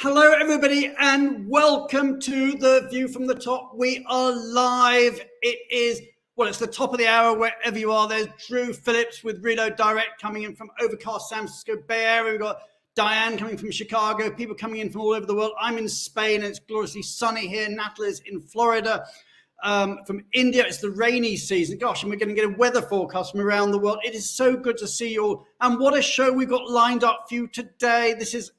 Hello, everybody, and welcome to The View from the Top. We are live. It's the top of the hour wherever you are. There's Drew Phillips with Reload Direct coming in from overcast San Francisco Bay Area. We've got Diane coming from Chicago, people coming in from all over the world. I'm in Spain, and it's gloriously sunny here. Natalie's in Florida. From India, it's the rainy season. Gosh, and we're going to get a weather forecast from around the world. It is so good to see you all. And what a show we've got lined up for you today. It's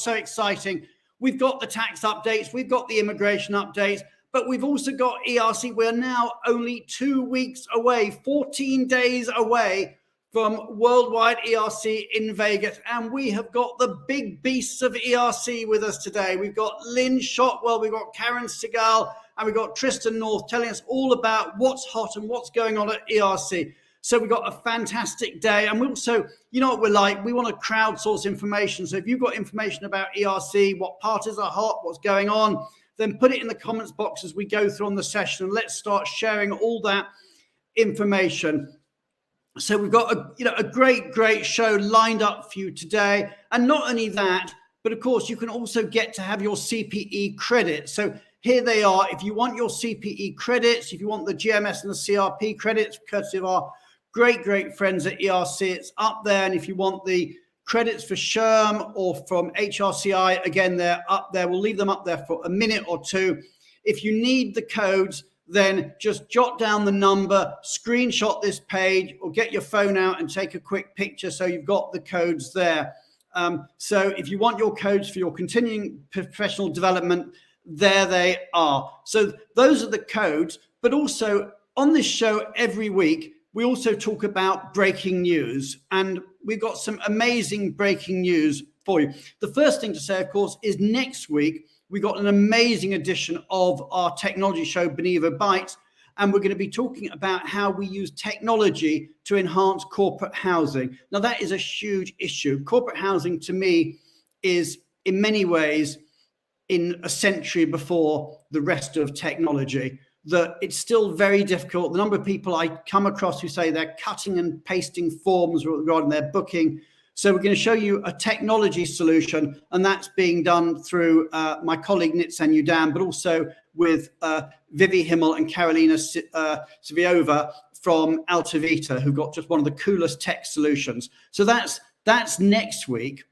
so exciting. We've got the tax updates, we've got the immigration updates, but we've also got ERC. We're now only 2 weeks away, 14 days away from worldwide ERC in Vegas. And we have got the big beasts of ERC with us today. We've got Lynn Shotwell, we've got Karen Cygal, and we've got Tristan North telling us all about what's hot and what's going on at ERC. So we've got a fantastic day. And we also, you know what we're like, we want to crowdsource information. So if you've got information about ERC, what parties are hot, what's going on, then put it in the comments box as we go through on the session. And let's start sharing all that information. So we've got a great show lined up for you today. And not only that, but of course, you can also get to have your CPE credits. So here they are. If you want your CPE credits, if you want the GMS and the CRP credits, courtesy of our great friends at ERC, it's up there. And if you want the credits for SHRM or from HRCI, again, they're up there. We'll leave them up there for a minute or two. If you need the codes, then just jot down the number, screenshot this page, or get your phone out and take a quick picture so you've got the codes there. So if you want your codes for your continuing professional development, there they are. So those are the codes, but also on this show every week, we also talk about breaking news, and we've got some amazing breaking news for you. The first thing to say, of course, is next week, we got an amazing edition of our technology show, Benevo Bites, and we're going to be talking about how we use technology to enhance corporate housing. Now, that is a huge issue. Corporate housing, to me, is in many ways in a century before the rest of technology. That it's still very difficult. The number of people I come across who say they're cutting and pasting forms regarding their booking. So we're going to show you a technology solution, and that's being done through my colleague Nitsan Udam, but also with Vivi Himmel and Carolina Siviova from Altavita, who've got just one of the coolest tech solutions. So that's next week.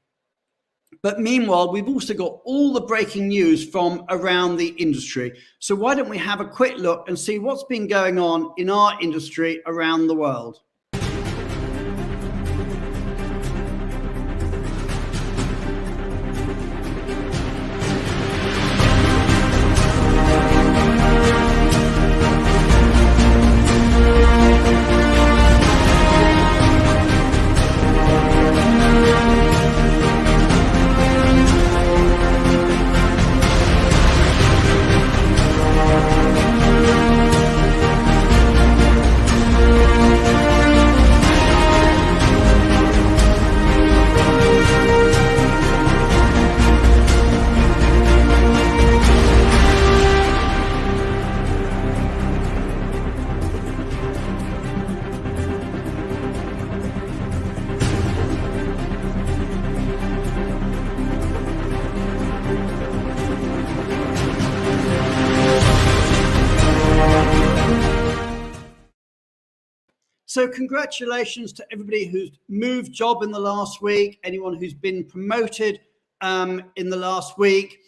But meanwhile, we've also got all the breaking news from around the industry. So why don't we have a quick look and see what's been going on in our industry around the world? So congratulations to everybody who's moved job in the last week, anyone who's been promoted in the last week,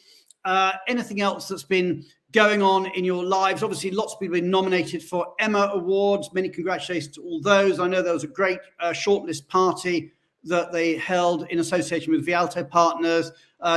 anything else that's been going on in your lives. Obviously, lots of people have been nominated for Emma Awards. Many congratulations to all those. I know there was a great shortlist party that they held in association with Vialto Partners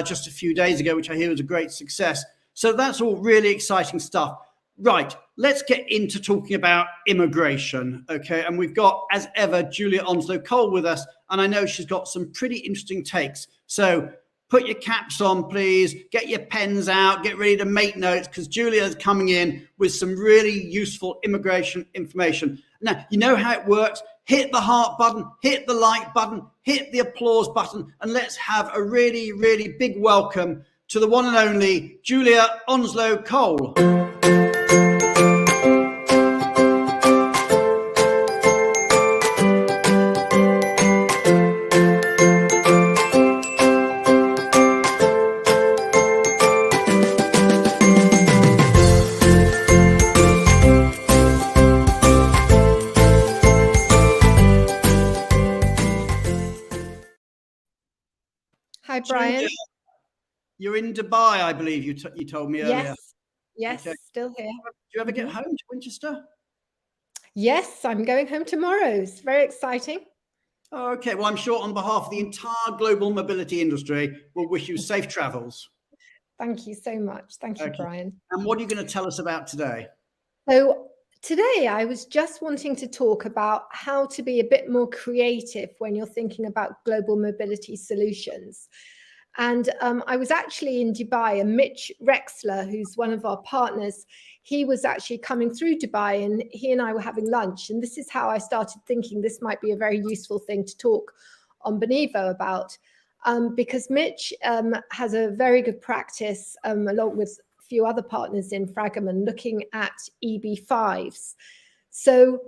just a few days ago, which I hear was a great success. So that's all really exciting stuff. Right, let's get into talking about immigration, okay? And we've got, as ever, Julia Onslow-Cole with us, and I know she's got some pretty interesting takes. So put your caps on, please, get your pens out, get ready to make notes, because Julia's coming in with some really useful immigration information. Now, you know how it works. Hit the heart button, hit the like button, hit the applause button, and let's have a really, really big welcome to the one and only Julia Onslow-Cole. Hi, Brian. Julia, you're in Dubai, I believe you told me earlier. Yes, Okay. still here. Do you ever get home to Winchester? Yes, I'm going home tomorrow. It's very exciting. Oh, okay. Well, I'm sure on behalf of the entire global mobility industry, we'll wish you safe travels. Thank you so much. Thank you, Brian. And what are you going to tell us about today? So today I was just wanting to talk about how to be a bit more creative when you're thinking about global mobility solutions. And I was actually in Dubai, and Mitch Rexler, who's one of our partners, he was actually coming through Dubai, and he and I were having lunch. And this is how I started thinking this might be a very useful thing to talk on Benevo about, because Mitch has a very good practice, along with a few other partners in Fragaman, looking at EB5s. So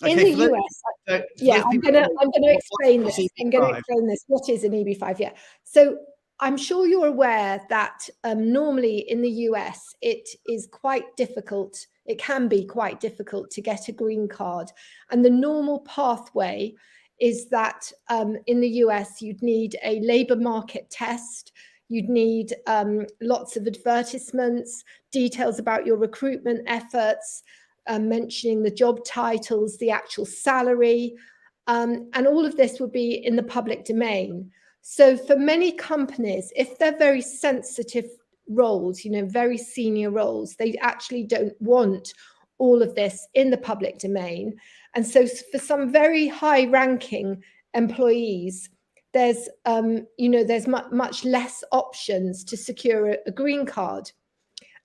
in the US, I'm going to explain this. I'm going to explain this. What is an EB5? Yeah. So I'm sure you're aware that normally in the US, it is quite difficult. It can be quite difficult to get a green card. And the normal pathway is that in the US, you'd need a labor market test. You'd need lots of advertisements, details about your recruitment efforts, mentioning the job titles, the actual salary, and all of this would be in the public domain. So for many companies, if they're very sensitive roles, very senior roles, they actually don't want all of this in the public domain. And so for some very high ranking employees, there's much less options to secure a green card.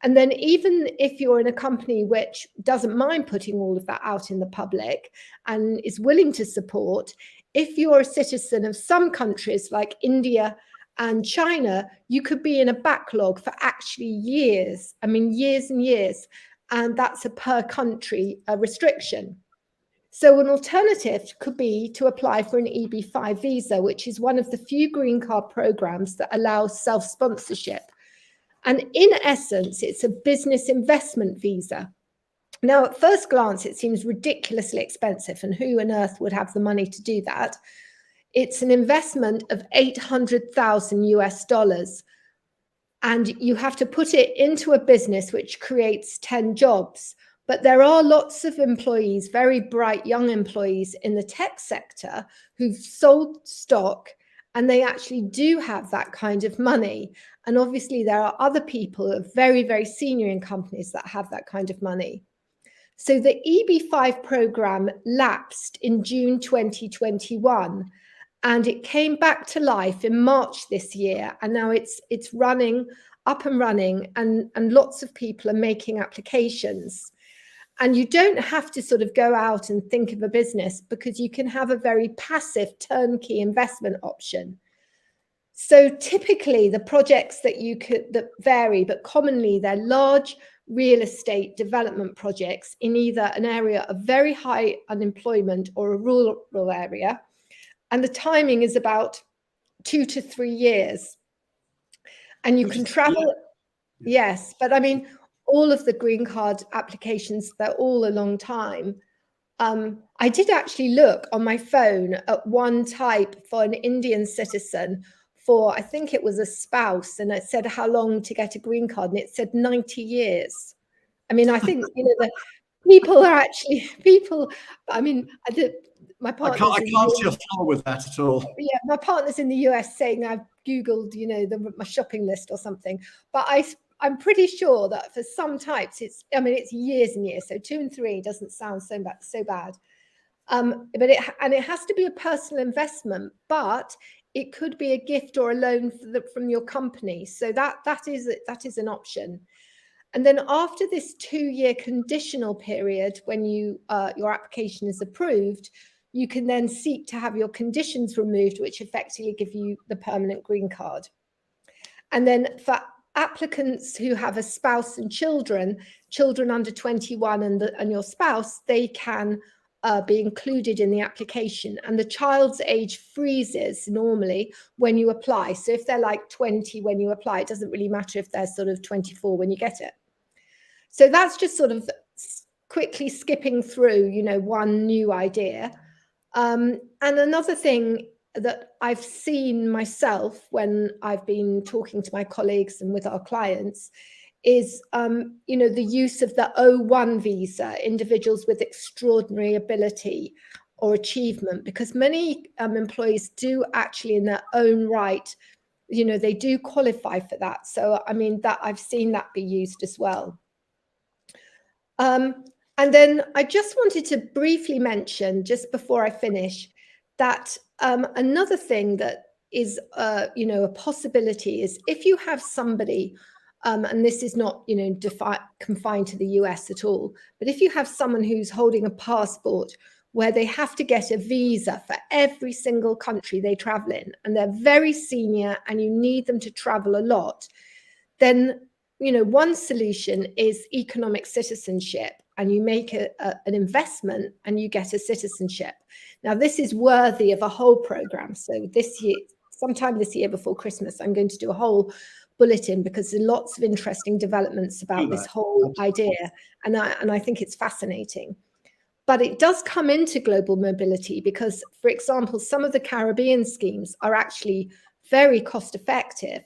And then even if you're in a company which doesn't mind putting all of that out in the public and is willing to support, if you're a citizen of some countries like India and China, you could be in a backlog for actually years. I mean, years and years. And that's a per country restriction. So an alternative could be to apply for an EB5 visa, which is one of the few green card programs that allows self-sponsorship. And in essence, it's a business investment visa. Now, at first glance, it seems ridiculously expensive, and who on earth would have the money to do that? It's an investment of $800,000 US, and you have to put it into a business which creates 10 jobs. But there are lots of employees, very bright young employees in the tech sector who've sold stock, and they actually do have that kind of money. And obviously there are other people who are very, very senior in companies that have that kind of money. So the EB5 program lapsed in June 2021, and it came back to life in March this year. And now it's running, up and running, and lots of people are making applications. And you don't have to sort of go out and think of a business, because you can have a very passive turnkey investment option. So typically the projects that vary, but commonly they're large real estate development projects in either an area of very high unemployment or a rural area. And the timing is about 2 to 3 years. And you can travel. Yes, but I mean, all of the green card applications, they're all a long time. I did actually look on my phone at one type for an Indian citizen for, I think it was a spouse, and it said how long to get a green card, and it said 90 years. I mean, I think, the people are actually, I mean, my partner. I can't see a flaw with that at all. Yeah, my partner's in the US saying I've Googled, my shopping list or something, but I'm pretty sure that for some types it's years and years. So 2 and 3 doesn't sound so bad. But it has to be a personal investment, but it could be a gift or a loan from your company. So that is an option. And then after this 2-year conditional period, when your application is approved, you can then seek to have your conditions removed, which effectively give you the permanent green card. And then for applicants who have a spouse and children under 21 and your spouse, they can be included in the application. And the child's age freezes normally when you apply. So if they're like 20 when you apply, it doesn't really matter if they're sort of 24 when you get it. So that's just sort of quickly skipping through, one new idea. And another thing that I've seen myself when I've been talking to my colleagues and with our clients is, you know, the use of the O1 visa, individuals with extraordinary ability or achievement, because many employees do actually in their own right, you know, they do qualify for that. So, I mean, that I've seen that be used as well. And then I just wanted to briefly mention, just before I finish, that another thing that is, you know, a possibility is if you have somebody, and this is not, you know, confined to the US at all, but if you have someone who's holding a passport where they have to get a visa for every single country they travel in, and they're very senior and you need them to travel a lot, then, you know, one solution is economic citizenship, and you make an investment and you get a citizenship. Now, this is worthy of a whole program. So this year, sometime this year before Christmas, I'm going to do a whole bulletin because there are lots of interesting developments about this whole idea. And I think it's fascinating. But it does come into global mobility because, for example, some of the Caribbean schemes are actually very cost effective.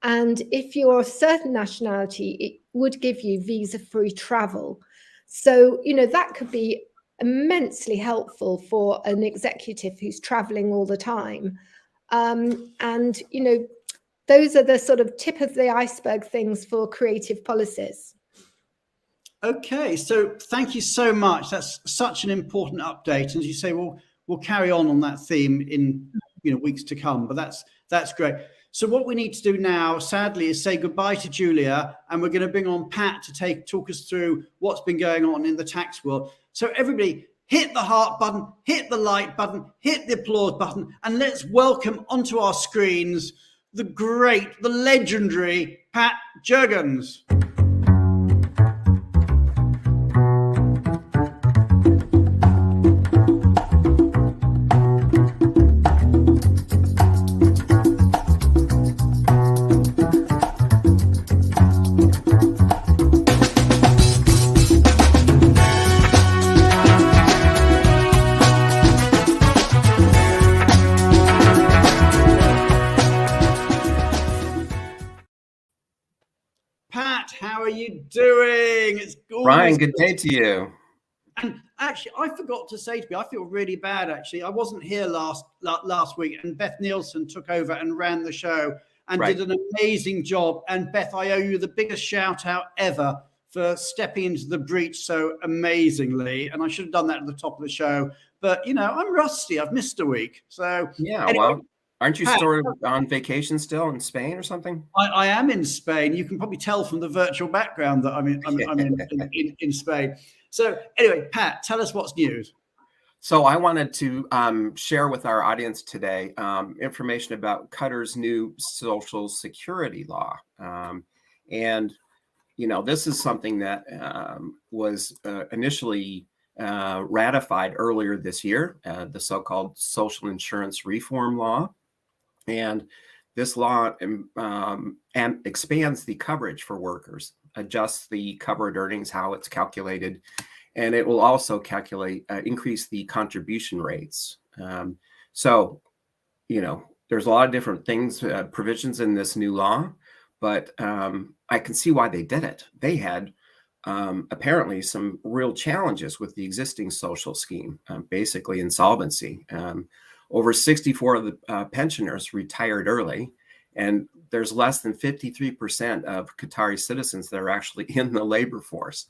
And if you're a certain nationality, it would give you visa-free travel. So, you know, that could be immensely helpful for an executive who's traveling all the time. And, you know, those are the sort of tip of the iceberg things for creative policies. Okay, so thank you so much. That's such an important update. And as you say, we'll carry on that theme in, you know, weeks to come. But that's great. So what we need to do now, sadly, is say goodbye to Julia, and we're going to bring on Pat to talk us through what's been going on in the tax world. So everybody, hit the heart button, hit the like button, hit the applause button, and let's welcome onto our screens the great, the legendary Pat Juergens. How are you doing? It's Ryan, good day to you. And actually, I forgot to say to you, I feel really bad, actually. I wasn't here last week, and Beth Nielsen took over and ran the show and did an amazing job. And Beth, I owe you the biggest shout out ever for stepping into the breach so amazingly. And I should have done that at the top of the show. But, you know, I'm rusty. I've missed a week. So yeah, anyway, well, aren't you still on vacation still in Spain or something? I am in Spain. You can probably tell from the virtual background that I'm in Spain. So anyway, Pat, tell us what's news. So I wanted to share with our audience today information about Qatar's new Social Security law. And, you know, this is something that was initially ratified earlier this year, the so-called Social Insurance Reform Law. And this law expands the coverage for workers, adjusts the covered earnings, how it's calculated, and it will also increase the contribution rates. So, you know, there's a lot of different things, provisions in this new law, but I can see why they did it. They had apparently some real challenges with the existing social scheme, basically insolvency. Over 64 of the pensioners retired early, and there's less than 53% of Qatari citizens that are actually in the labor force.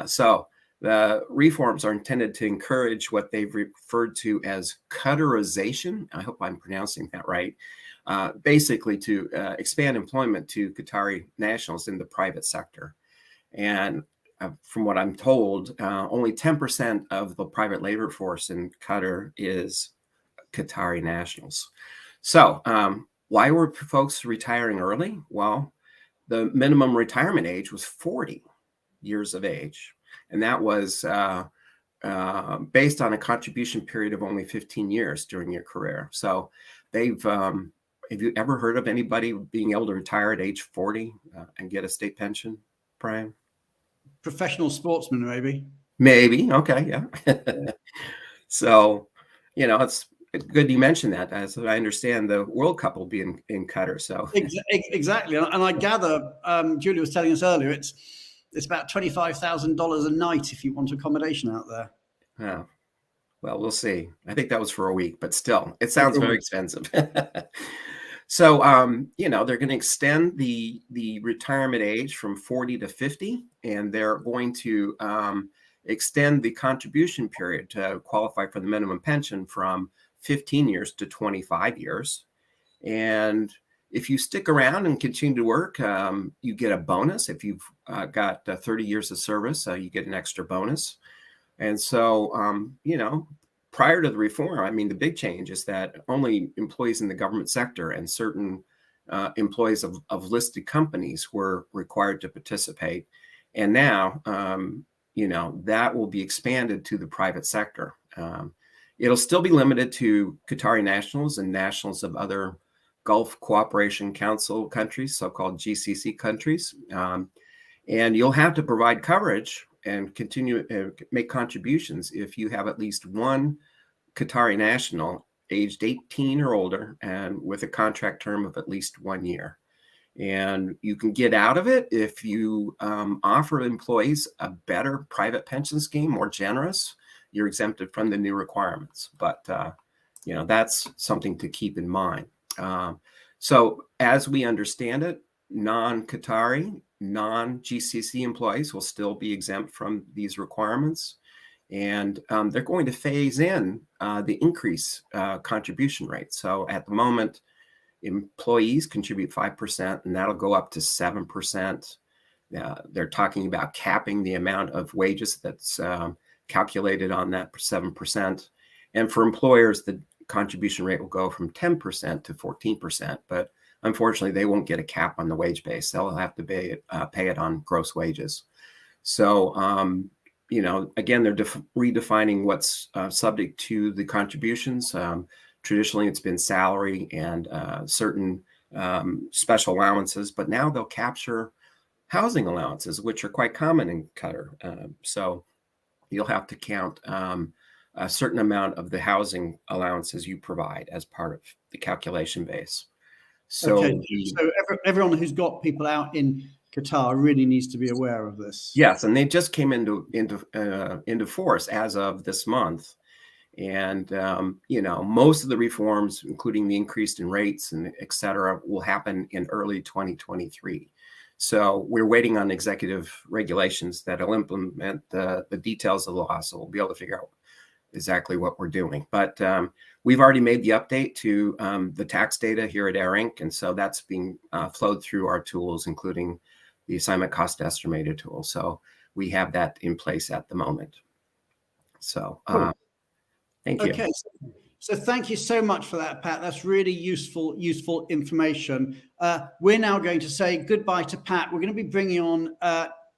So the reforms are intended to encourage what they've referred to as Qatarization. I hope I'm pronouncing that right. Basically to expand employment to Qatari nationals in the private sector. And from what I'm told, only 10% of the private labor force in Qatar is Qatari nationals. So why were folks retiring early? Well, the minimum retirement age was 40 years of age. And that was based on a contribution period of only 15 years during your career. So they've, have you ever heard of anybody being able to retire at age 40 and get a state pension, Brian? Professional sportsman, maybe. Maybe. Okay. Yeah. So, you know, good you mentioned that. As I understand, the World Cup will be in Qatar. So exactly, and I gather Julie was telling us earlier it's about $25,000 a night if you want accommodation out there. Oh, well, we'll see. I think that was for a week, but still, it sounds very expensive. So, they're going to extend the retirement age from 40 to 50, and they're going to extend the contribution period to qualify for the minimum pension from 15 years to 25 years. And if you stick around and continue to work, you get a bonus. If you've got 30 years of service, you get an extra bonus. And so, prior to the reform, I mean, the big change is that only employees in the government sector and certain employees of listed companies were required to participate. And now, that will be expanded to the private sector. It'll still be limited to Qatari nationals and nationals of other Gulf Cooperation Council countries, so-called GCC countries. And you'll have to provide coverage and continue to make contributions if you have at least one Qatari national aged 18 or older and with a contract term of at least 1 year. And you can get out of it if you offer employees a better private pension scheme, more generous. You're exempted from the new requirements. But, that's something to keep in mind. So as we understand it, non-Qatari, non-GCC employees will still be exempt from these requirements. And they're going to phase in the increase contribution rate. So at the moment, employees contribute 5%, and that'll go up to 7%. They're talking about capping the amount of wages that's calculated on that 7%. And for employers, the contribution rate will go from 10% to 14%. But unfortunately, they won't get a cap on the wage base. They'll have to pay it on gross wages. So, again, they're redefining what's subject to the contributions. Traditionally, it's been salary and certain special allowances, but now they'll capture housing allowances, which are quite common in Qatar. So you'll have to count a certain amount of the housing allowances you provide as part of the calculation base. So, so everyone who's got people out in Qatar really needs to be aware of this. Yes, and they just came into force as of this month. And, most of the reforms, including the increase in rates and et cetera, will happen in early 2023. So we're waiting on executive regulations that will implement the details of the law. So we'll be able to figure out exactly what we're doing. But we've already made the update to the tax data here at Air Inc. And so that's being flowed through our tools, including the assignment cost estimator tool. So we have that in place at the moment. So thank you. Okay, so thank you so much for that, Pat. That's really useful information. We're now going to say goodbye to Pat. We're going to be bringing on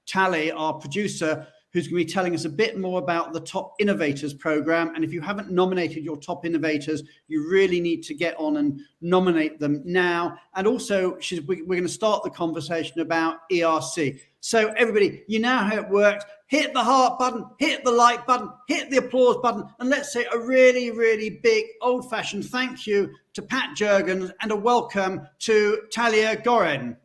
Tally, our producer, who's going to be telling us a bit more about the Top Innovators program. And if you haven't nominated your top innovators, you really need to get on and nominate them now. And also, we're going to start the conversation about ERC. So everybody, you know how it works. Hit the heart button, hit the like button, hit the applause button, and let's say a really, really big old-fashioned thank you to Pat Jurgens and a welcome to Talia Goren.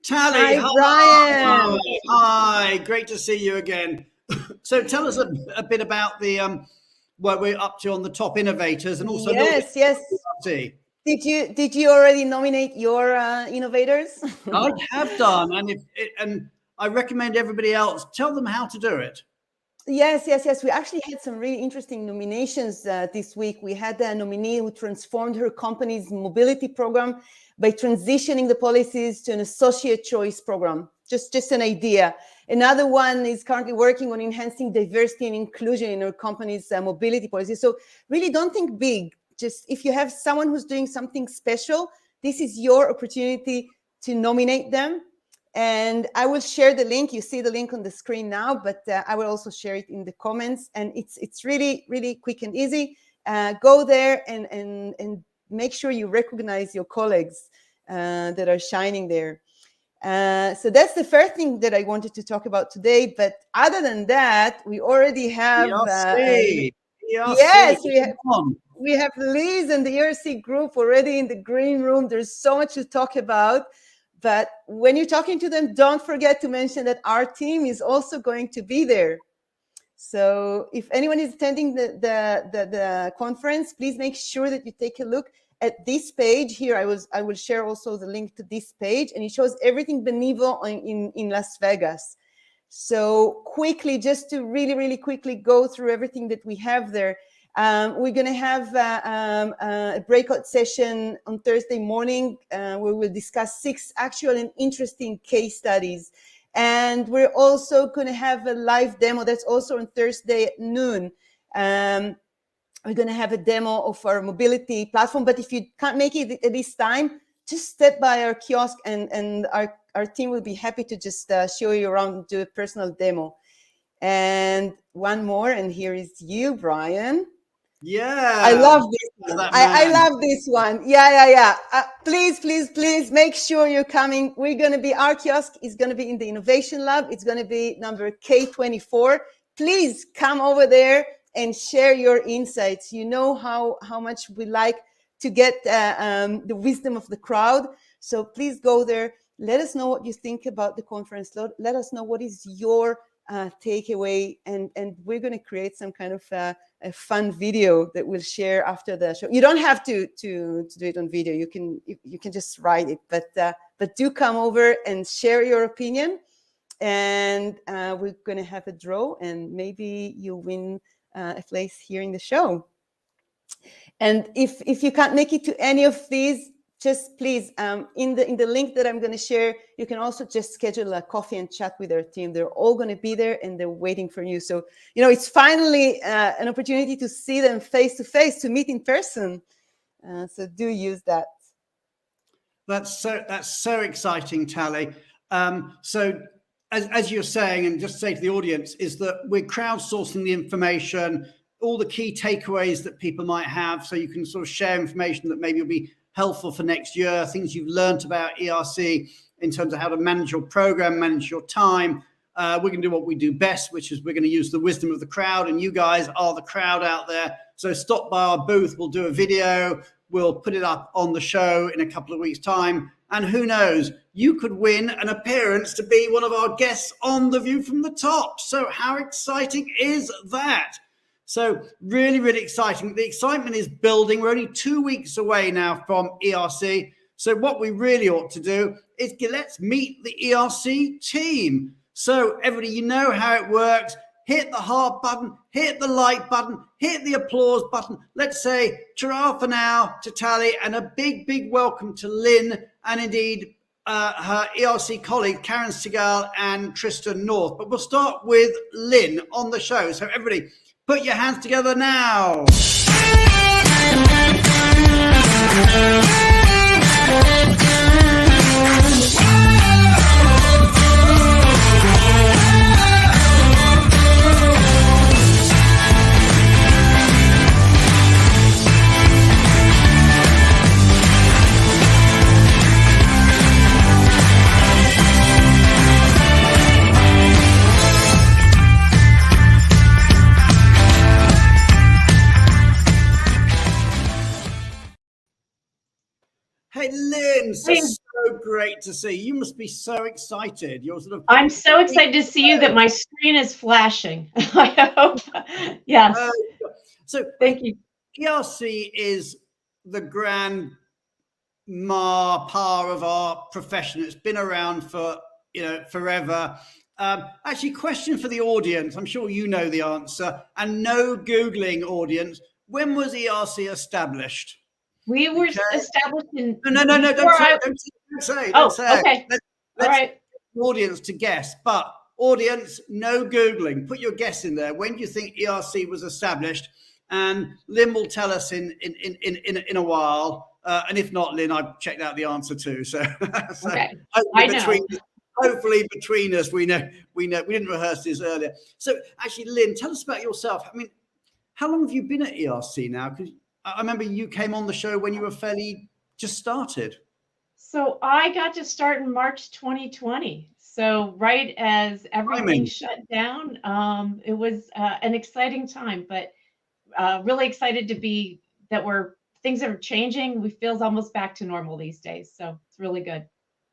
Tally, hi, Brian. Hi, great to see you again. So tell us a bit about the where we're up to on the top innovators, and also yes. ERC. Did you already nominate your innovators? I have done, and I recommend everybody else tell them how to do it. Yes. We actually had some really interesting nominations this week. We had a nominee who transformed her company's mobility program by transitioning the policies to an associate choice program. Just an idea. Another one is currently working on enhancing diversity and inclusion in her company's mobility policy. So really don't think big. Just if you have someone who's doing something special, this is your opportunity to nominate them. And I will share the link. You see the link on the screen now, but I will also share it in the comments. And it's really, really quick and easy. Go there and make sure you recognize your colleagues that are shining there. So that's the first thing that I wanted to talk about today. But other than that, we already have ERC. Yes, we have Liz and the ERC group already in the green room. There's so much to talk about. But when you're talking to them, don't forget to mention that our team is also going to be there. So if anyone is attending the conference, please make sure that you take a look at this page here. I will share also the link to this page, and it shows everything Benevo in Las Vegas. So quickly, just to really, really quickly go through everything that we have there. We're going to have a breakout session on Thursday morning where we'll discuss 6 actual and interesting case studies. And we're also going to have a live demo that's also on Thursday at noon. We're going to have a demo of our mobility platform. But if you can't make it at this time, just step by our kiosk and our team will be happy to just show you around and do a personal demo. And one more, and here is you, Brian. Yeah, I love this one. I love this one. Yeah. Please make sure you're coming. Our kiosk is going to be in the Innovation Lab. It's going to be number K24. Please come over there and share your insights. You know how much we like to get the wisdom of the crowd. So please go there. Let us know what you think about the conference. Let us know what is your takeaway, and we're going to create some kind of a fun video that we'll share after the show. You don't have to do it on video. You can just write it, but do come over and share your opinion. And we're going to have a draw, and maybe you win a place here in the show. And if you can't make it to any of these, just please, in the link that I'm going to share, you can also just schedule a coffee and chat with our team. They're all going to be there and they're waiting for you. So, it's finally an opportunity to see them face to face, to meet in person. So do use that. That's so exciting, Tali. So as you're saying, and just say to the audience, is that we're crowdsourcing the information, all the key takeaways that people might have, so you can sort of share information that maybe will be helpful for next year, things you've learned about ERC in terms of how to manage your program, manage your time. We're going to do what we do best, which is we're going to use the wisdom of the crowd, and you guys are the crowd out there. So stop by our booth. We'll do a video. We'll put it up on the show in a couple of weeks' time. And who knows, you could win an appearance to be one of our guests on The View from the Top. So how exciting is that? So really, really exciting. The excitement is building. We're only 2 weeks away now from ERC. So what we really ought to do is let's meet the ERC team. So everybody, you know how it works. Hit the heart button, hit the like button, hit the applause button. Let's say ta-ra for now to Tali, and a big, big welcome to Lynn and indeed her ERC colleague, Karen Cygal and Tristan North. But we'll start with Lynn on the show. So everybody, put your hands together now. Hey, Lynn, so great to see you. You must be so excited. I'm so excited to see you that my screen is flashing. I hope. Yes. So Thank you. ERC is the grand par of our profession. It's been around for forever. Actually, question for the audience. I'm sure you know the answer, and no Googling, audience. When was ERC established? We were established in. No. Don't say. Okay. All right. Audience to guess, but audience, no Googling. Put your guess in there. When do you think ERC was established? And Lynn will tell us in a while. And if not, Lynn, I've checked out the answer too. So, Okay. hopefully between us, we know we didn't rehearse this earlier. So actually, Lynn, tell us about yourself. I mean, how long have you been at ERC now? Because I remember you came on the show when you were fairly just started. So I got to start in March 2020. So right as everything shut down, it was an exciting time, but really excited to be things are changing. We feel almost back to normal these days. So it's really good.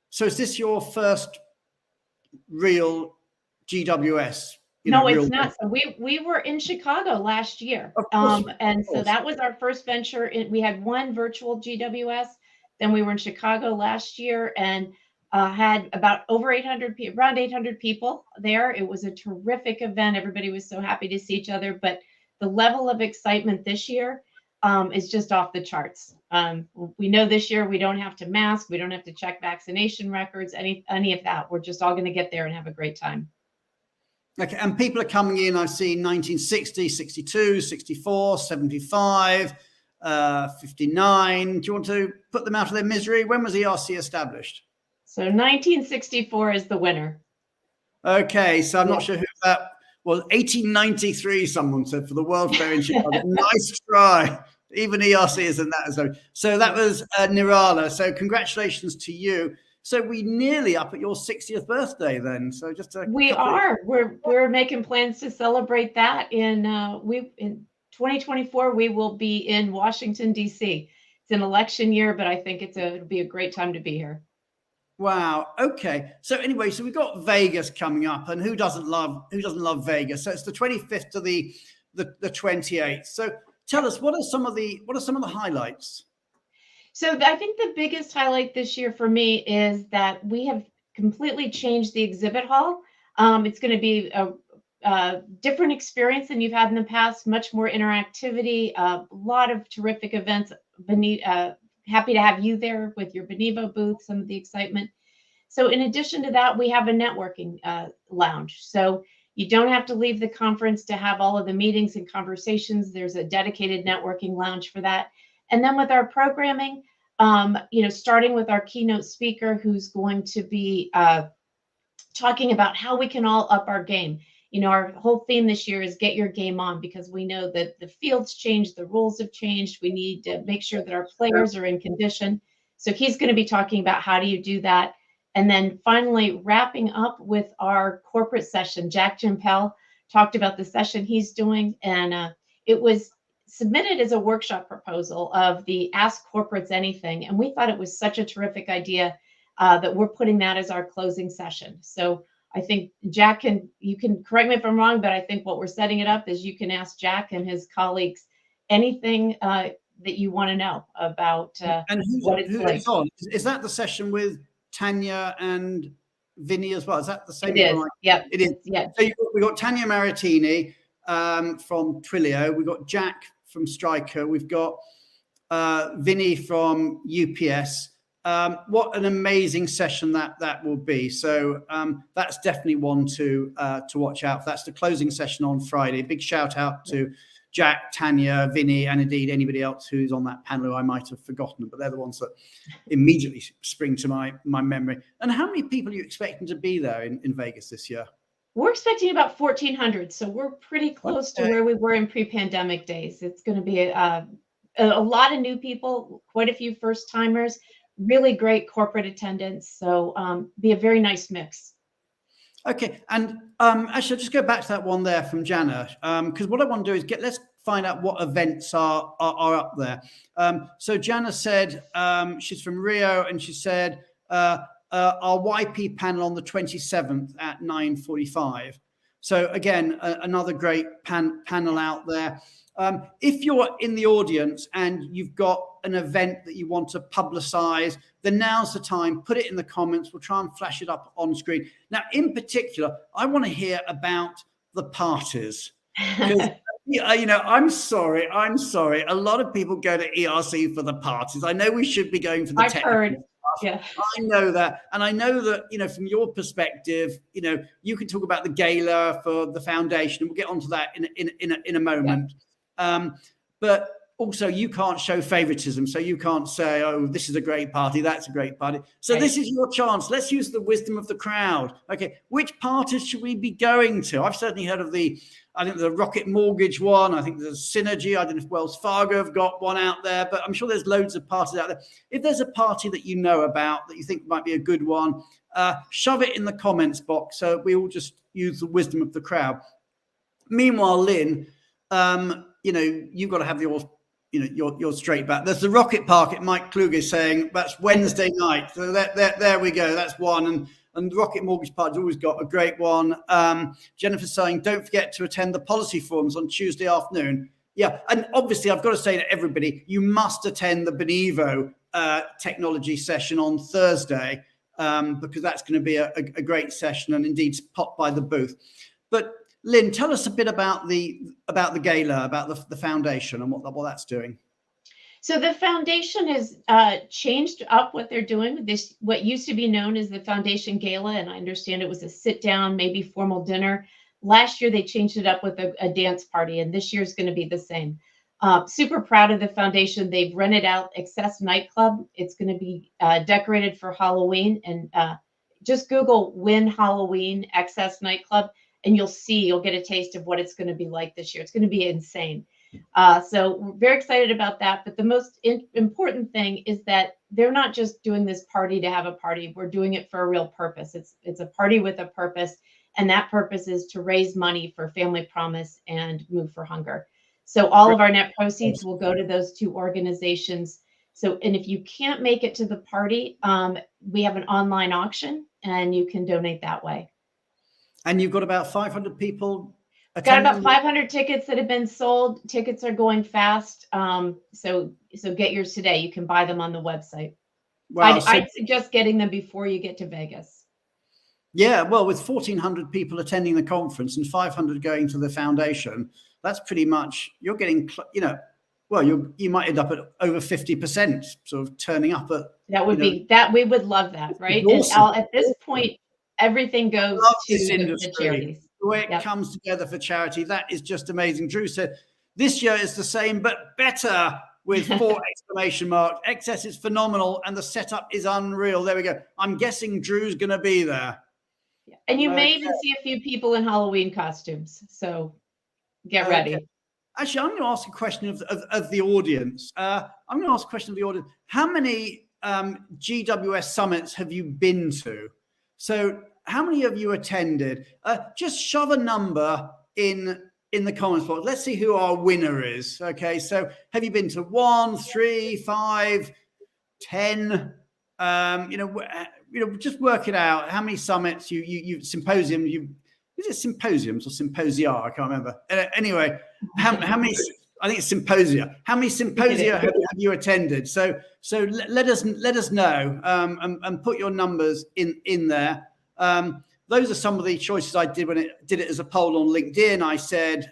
So is this your first real GWS? No, it's not. So we were in Chicago last year. So that was our first venture. We had one virtual GWS. Then we were in Chicago last year and had about around 800 people there. It was a terrific event. Everybody was so happy to see each other. But the level of excitement this year is just off the charts. We know this year we don't have to mask. We don't have to check vaccination records, any of that. We're just all going to get there and have a great time. Okay, and people are coming in. I've seen 1960, 62, 64, 75, 59. Do you want to put them out of their misery? When was ERC established? So 1964 is the winner. Okay, so I'm not sure who that was. 1893, someone said, for the World Fair in Chicago. Nice try. Even ERC isn't that. So that was Nirala. So congratulations to you. So we nearly up at your 60th birthday then. So just we're making plans to celebrate that in 2024. We will be in Washington D.C. It's an election year, but I think it'll be a great time to be here. Wow. Okay. So anyway, so we've got Vegas coming up, and who doesn't love Vegas? So it's the 25th to the 28th. So tell us, what are some of the highlights? So I think the biggest highlight this year for me is that we have completely changed the exhibit hall. It's going to be a different experience than you've had in the past, much more interactivity, a lot of terrific events. Happy to have you there with your Benevo booth, some of the excitement. So in addition to that, we have a networking lounge. So you don't have to leave the conference to have all of the meetings and conversations. There's a dedicated networking lounge for that. And then with our programming, starting with our keynote speaker, who's going to be talking about how we can all up our game. Our whole theme this year is get your game on, because we know that the field's changed, the rules have changed. We need to make sure that our players are in condition. So he's going to be talking about how do you do that. And then finally, wrapping up with our corporate session. Jack Gimpel talked about the session he's doing, and it was submitted as a workshop proposal of the Ask Corporates Anything. And we thought it was such a terrific idea that we're putting that as our closing session. So I think Jack you can correct me if I'm wrong, but I think what we're setting it up is you can ask Jack and his colleagues anything that you want to know about what it's like. On? Is that the session with Tanya and Vinny as well? Is that the same? It is. Yeah, it is. Yeah. So we've got Tanya Maritini from Twilio. We've got Jack from Stryker. We've got Vinny from UPS. What an amazing session that will be. So that's definitely one to watch out for. That's the closing session on Friday. Big shout out to Jack, Tanya, Vinny, and indeed anybody else who's on that panel who I might have forgotten, but they're the ones that immediately spring to my memory. And how many people are you expecting to be there in Vegas this year? We're expecting about 1,400. So we're pretty close to where we were in pre-pandemic days. It's going to be a lot of new people, quite a few first timers, really great corporate attendance. So be a very nice mix. Okay. And actually, I'll just go back to that one there from Jana, because what I want to do is let's find out what events are up there. So Jana said she's from Rio, and she said our YP panel on the 27th at 9:45. So again, another great panel out there. If you're in the audience and you've got an event that you want to publicize, then now's the time. Put it in the comments. We'll try and flash it up on screen. Now, in particular, I want to hear about the parties. Because, you know, I'm sorry. A lot of people go to ERC for the parties. I know we should be going for the I've heard. Yeah. I know that. And I know that, you know, from your perspective, you know, you can talk about the gala for the foundation, and we'll get onto that in a moment. Yeah. But also you can't show favoritism. So you can't say, oh, this is a great party, that's a great party. So this is your chance. Let's use the wisdom of the crowd. Okay, which parties should we be going to? I've certainly heard of I think the Rocket Mortgage one. I think there's Synergy. I don't know if Wells Fargo have got one out there, but I'm sure there's loads of parties out there. If there's a party that you know about that you think might be a good one, shove it in the comments box so we all just use the wisdom of the crowd. Meanwhile, Lynn, you know, you've got to have your straight back. There's the Rocket Park at Mike Kluge saying that's Wednesday night. So there we go. That's one. And the Rocket Mortgage Park's always got a great one. Jennifer's saying, don't forget to attend the policy forums on Tuesday afternoon. Yeah, and obviously I've got to say to everybody, you must attend the Benevo technology session on Thursday because that's going to be a great session, and indeed pop by the booth. But Lynn, tell us a bit about the gala, about the foundation and what that's doing. So the foundation has changed up what they're doing with this, what used to be known as the Foundation Gala, and I understand it was a sit-down, maybe formal dinner. Last year, they changed it up with a dance party, and this year is going to be the same. Super proud of the foundation. They've rented out Excess Nightclub. It's going to be decorated for Halloween, and just Google Win Halloween Excess Nightclub, and you'll get a taste of what it's going to be like this year. It's going to be insane. So we're very excited about that. But the most important thing is that they're not just doing this party to have a party. We're doing it for a real purpose. It's a party with a purpose. And that purpose is to raise money for Family Promise and Move for Hunger. So all of our net proceeds will go to those two organizations. So, and if you can't make it to the party, we have an online auction and you can donate that way. And you've got about 500 people attending. Got about 500 tickets that have been sold. Tickets are going fast. So get yours today. You can buy them on the website. Wow, I'd suggest getting them before you get to Vegas. Yeah, well, with 1,400 people attending the conference and 500 going to the foundation, that's pretty much, you're getting, you know, well, you might end up at over 50% sort of turning up at. That would be, that we would love that, right? Awesome. And at this point, everything goes to the charities. The way it comes together for charity, that is just amazing. Drew said, this year is the same, but better, with 4 exclamation marks. Excess is phenomenal, and the setup is unreal. There we go. I'm guessing Drew's going to be there. And you may even see a few people in Halloween costumes. So get ready. Actually, I'm going to ask a question of the audience. I'm going to ask a question of the audience. How many GWS summits have you been to? So how many of you attended? Just shove a number in the comments box. Let's see who our winner is. Okay, so have you been to 1, 3, 5, 10? Just work it out. How many summits you symposium is it symposiums or symposia? I can't remember. Anyway, how many? I think it's symposia. How many symposia have you attended? So let us know and put your numbers in there. Those are some of the choices I did when it did it as a poll on LinkedIn. I said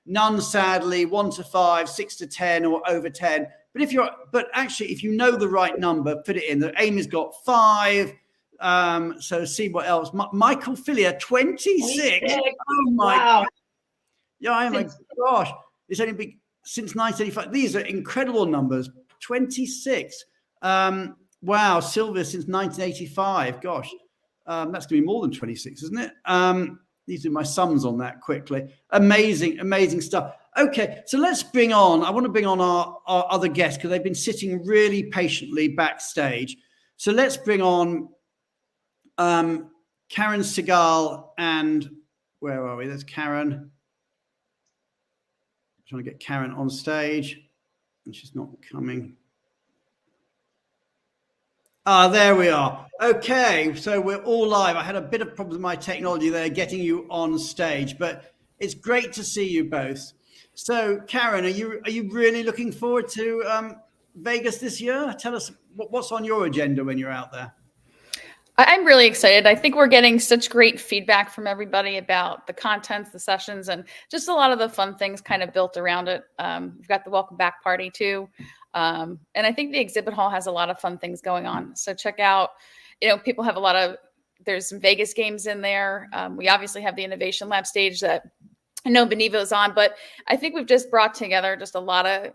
none, sadly, 1 to 5, 6 to 10, or over 10. But actually, if you know the right number, put it in. The aim has got 5. So see what else. Michael Fillier, 26. Oh my God. Yeah, oh my gosh. It's only been since 1985. These are incredible numbers. 26. Wow, Sylvia since 1985. Gosh, that's going to be more than 26, isn't it? These are my sums on that quickly. Amazing stuff. Okay, so let's bring on, I want to bring on our other guests because they've been sitting really patiently backstage. So let's bring on Karen Cygal and, where are we? There's Karen. I'm trying to get Karen on stage and she's not coming. There we are. Okay, so we're all live. I had a bit of problems with my technology there, getting you on stage, but it's great to see you both. So, Karen, are you really looking forward to Vegas this year? Tell us what's on your agenda when you're out there. I'm really excited. I think we're getting such great feedback from everybody about the contents, the sessions, and just a lot of the fun things kind of built around it. We've got the welcome back party too. And I think the exhibit hall has a lot of fun things going on. So check out, people have there's some Vegas games in there. We obviously have the Innovation Lab stage that I know Benevo's on, but I think we've just brought together just a lot of,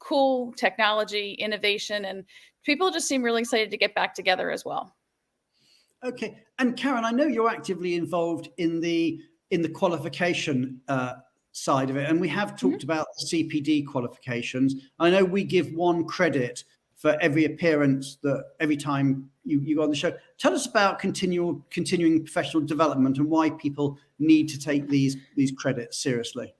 cool technology, innovation, and people just seem really excited to get back together as well. Okay, and Karen, I know you're actively involved in the qualification side of it, and we have talked about the CPD qualifications. I know we give 1 credit for every appearance every time you go on the show. Tell us about continuing professional development and why people need to take these credits seriously.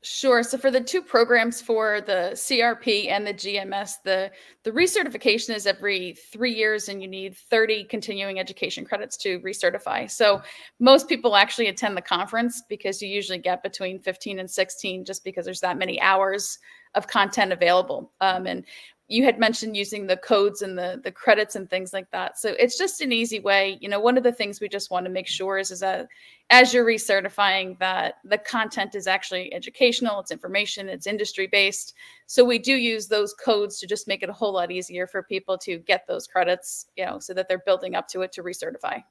Sure. So for the 2 programs for the CRP and the GMS, the recertification is every 3 years, and you need 30 continuing education credits to recertify. So most people actually attend the conference because you usually get between 15 and 16 just because there's that many hours of content available. And you had mentioned using the codes and the credits and things like that. So it's just an easy way. One of the things we just want to make sure is that as you're recertifying, that the content is actually educational, it's information, it's industry based. So we do use those codes to just make it a whole lot easier for people to get those credits, so that they're building up to it to recertify.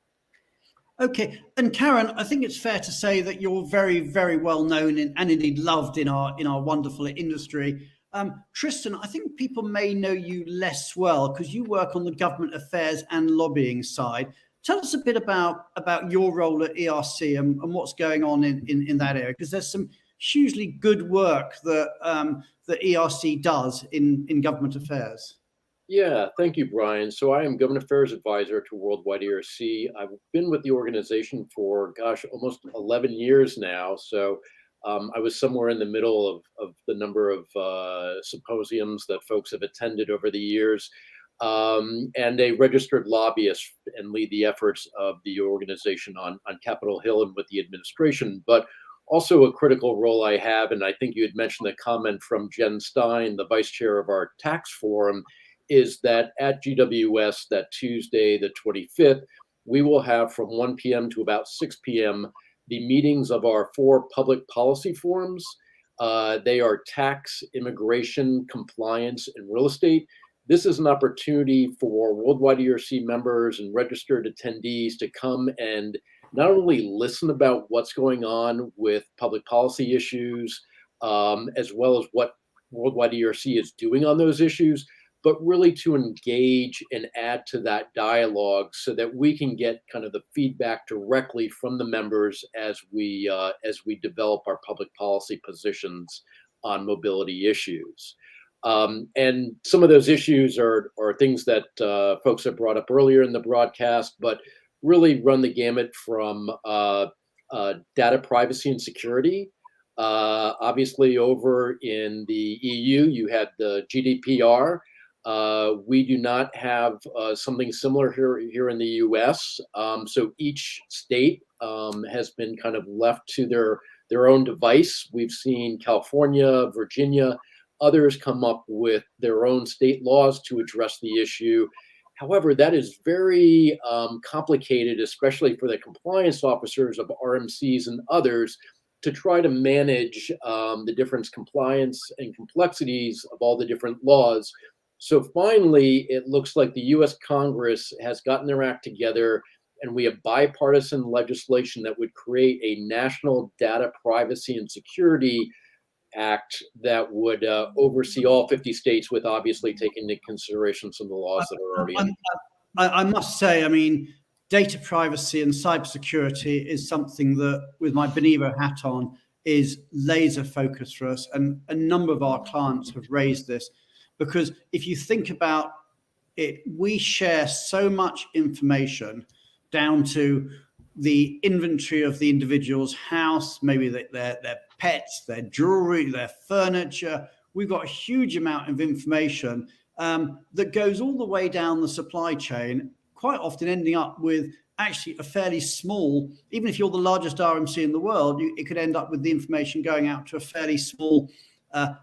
Okay, and Karen, I think it's fair to say that you're very, very well known and indeed loved in our wonderful industry. Tristan, I think people may know you less well because you work on the government affairs and lobbying side. Tell us a bit about your role at ERC and what's going on in that area, because there's some hugely good work that the ERC does in government affairs. Yeah, thank you, Brian. So I am Government Affairs Advisor to Worldwide ERC. I've been with the organization for, almost 11 years now. So I was somewhere in the middle of the number of symposiums that folks have attended over the years, and a registered lobbyist and lead the efforts of the organization on Capitol Hill and with the administration, but also a critical role I have, and I think you had mentioned the comment from Jen Stein, the vice chair of our tax forum, is that at GWS that Tuesday, the 25th, we will have from 1 p.m. to about 6 p.m. the meetings of our 4 public policy forums. They are tax, immigration, compliance, and real estate. This is an opportunity for Worldwide ERC members and registered attendees to come and not only listen about what's going on with public policy issues, as well as what Worldwide ERC is doing on those issues, but really to engage and add to that dialogue so that we can get kind of the feedback directly from the members as we develop our public policy positions on mobility issues. And some of those issues are things that folks have brought up earlier in the broadcast, but really run the gamut from data privacy and security. Obviously, over in the EU, you had the GDPR. We do not have something similar here in the US. So each state has been kind of left to their own device. We've seen California, Virginia, others come up with their own state laws to address the issue. However, that is very complicated, especially for the compliance officers of RMCs and others, to try to manage the different compliance and complexities of all the different laws. So finally, it looks like the US Congress has gotten their act together, and we have bipartisan legislation that would create a National Data Privacy and Security Act that would oversee all 50 states, with obviously taking into consideration some of the laws that are already in. I must say, I mean, data privacy and cybersecurity is something that, with my Benevo hat on, is laser focused for us. And a number of our clients have raised this, because if you think about it, we share so much information down to the inventory of the individual's house, maybe their pets, their jewelry, their furniture. We've got a huge amount of information that goes all the way down the supply chain, quite often ending up with actually a fairly small, even if you're the largest RMC in the world, it could end up with the information going out to a fairly small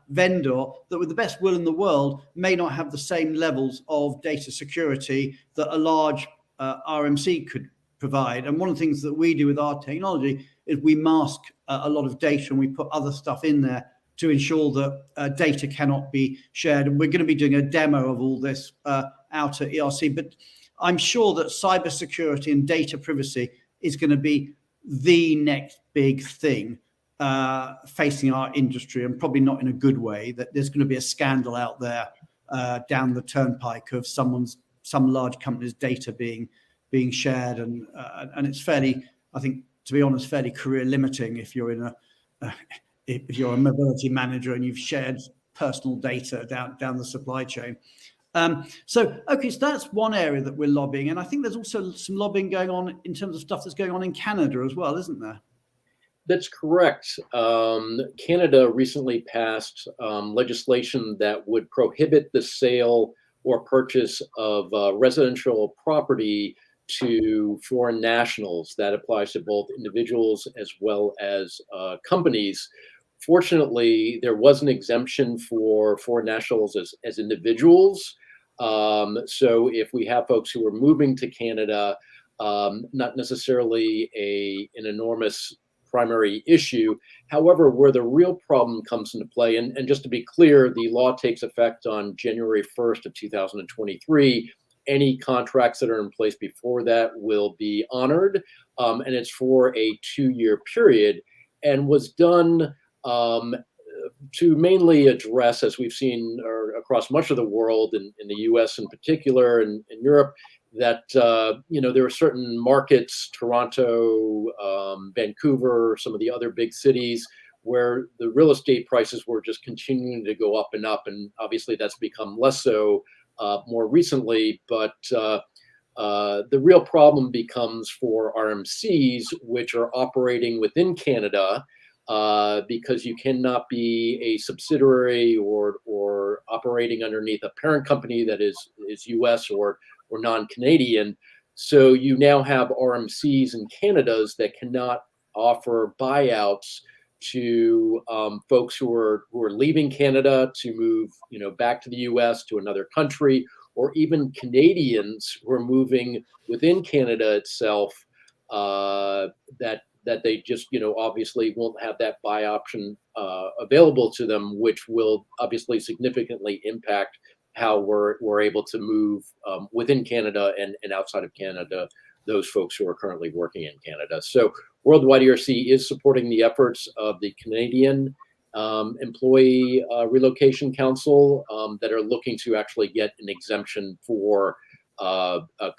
vendor that, with the best will in the world, may not have the same levels of data security that a large RMC could provide. And one of the things that we do with our technology is we mask a lot of data, and we put other stuff in there to ensure that data cannot be shared. And we're going to be doing a demo of all this out at ERC. But I'm sure that cybersecurity and data privacy is going to be the next big thing facing our industry, and probably not in a good way, that there's going to be a scandal out there down the turnpike of some large company's data being shared. And it's fairly, I think, to be honest, fairly career limiting if you're in if you're a mobility manager and you've shared personal data down the supply chain. So that's one area that we're lobbying. And I think there's also some lobbying going on in terms of stuff that's going on in Canada as well, isn't there? That's correct. Canada recently passed legislation that would prohibit the sale or purchase of residential property to foreign nationals. That applies to both individuals as well as companies. Fortunately, there was an exemption for foreign nationals as individuals. So if we have folks who are moving to Canada, not necessarily an enormous primary issue. However, where the real problem comes into play, and just to be clear, the law takes effect on January 1st of 2023. Any contracts that are in place before that will be honored, and it's for a 2-year period, and was done to mainly address, as we've seen across much of the world, in the US in particular, and in Europe, that there are certain markets, Toronto, Vancouver, some of the other big cities, where the real estate prices were just continuing to go up and up. And obviously that's become less so more recently. But the real problem becomes for RMCs, which are operating within Canada, because you cannot be a subsidiary or operating underneath a parent company that is US or non-Canadian. So you now have RMCs in Canada's that cannot offer buyouts to folks who are leaving Canada to move back to the US, to another country, or even Canadians who are moving within Canada itself, that they just obviously won't have that buy option available to them, which will obviously significantly impact how we're able to move within Canada and outside of Canada, those folks who are currently working in Canada. So Worldwide ERC is supporting the efforts of the Canadian Employee Relocation Council that are looking to actually get an exemption for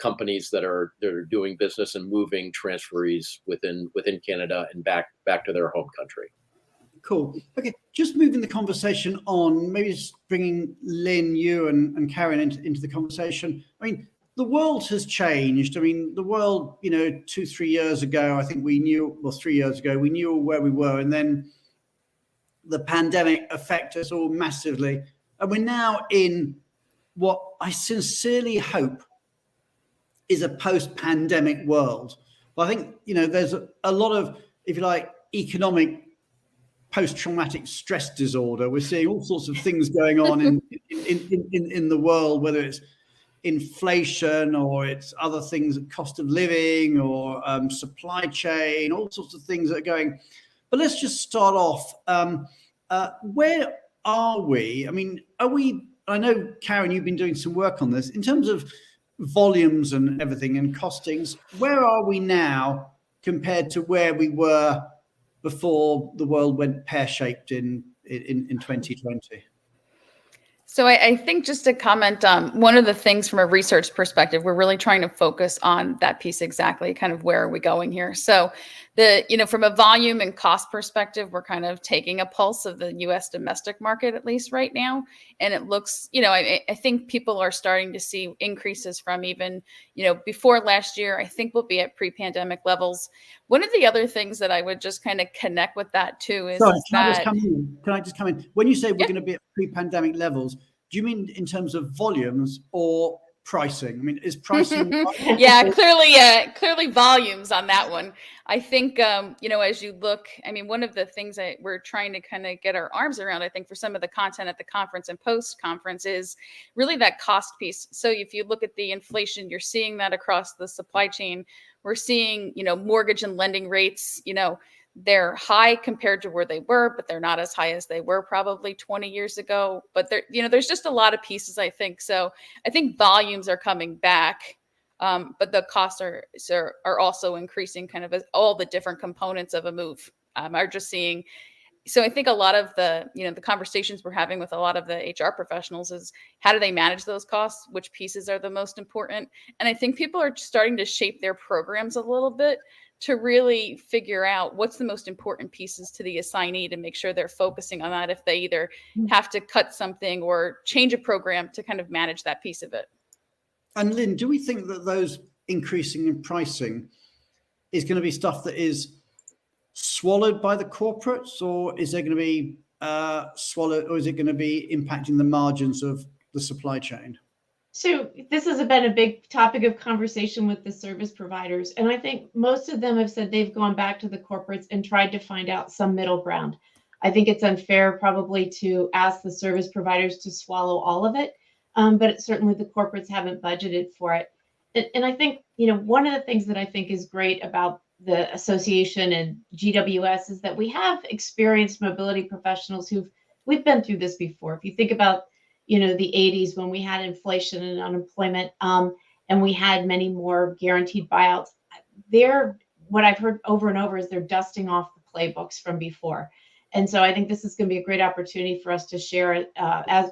companies that are doing business and moving transferees within Canada and back to their home country. Cool. Okay, just moving the conversation on, maybe just bringing Lynn, you and Karen into the conversation. I mean, the world has changed. I mean, the world, 2-3 years ago, I think 3 years ago, we knew where we were, and then the pandemic affected us all massively. And we're now in what I sincerely hope is a post-pandemic world. But I think, there's a lot of, if you like, economic post-traumatic stress disorder. We're seeing all sorts of things going on in the world, whether it's inflation or it's other things, cost of living or supply chain, all sorts of things that are going. But let's just start off. Where are we? I mean, I know, Karen, you've been doing some work on this in terms of volumes and everything and costings. Where are we now compared to where we were before the world went pear-shaped in 2020? So I think, just to comment, one of the things from a research perspective, we're really trying to focus on that piece exactly, kind of where are we going here. So from a volume and cost perspective, we're kind of taking a pulse of the US domestic market, at least right now. And it looks, I think people are starting to see increases from even, before last year. I think we'll be at pre-pandemic levels. One of the other things that I would just kind of connect with that too is, Sorry, can I just come in? When you say we're going to be at pre-pandemic levels, do you mean in terms of volumes or pricing? I mean, is pricing? Yeah, clearly volumes on that one. I think, as you look, I mean, one of the things that we're trying to kind of get our arms around, I think, for some of the content at the conference and post-conference is really that cost piece. So if you look at the inflation, you're seeing that across the supply chain. We're seeing, mortgage and lending rates, they're high compared to where they were, but they're not as high as they were probably 20 years ago. But there's just a lot of pieces, I think. So I think volumes are coming back, but the costs are also increasing, kind of as all the different components of a move are just seeing. So I think a lot of the conversations we're having with a lot of the HR professionals is how do they manage those costs? Which pieces are the most important? And I think people are starting to shape their programs a little bit to really figure out what's the most important pieces to the assignee to make sure they're focusing on that if they either have to cut something or change a program to kind of manage that piece of it. And Lynn, do we think that those increasing in pricing is going to be stuff that is swallowed by the corporates, or is there going to be swallowed, or is it going to be impacting the margins of the supply chain? So this has been a big topic of conversation with the service providers. And I think most of them have said they've gone back to the corporates and tried to find out some middle ground. I think it's unfair probably to ask the service providers to swallow all of it. But certainly the corporates haven't budgeted for it. And I think, one of the things that I think is great about the association and GWS is that we have experienced mobility professionals we've been through this before. If you think about the 80s when we had inflation and unemployment, and we had many more guaranteed buyouts. What I've heard over and over is they're dusting off the playbooks from before. And so I think this is going to be a great opportunity for us to share as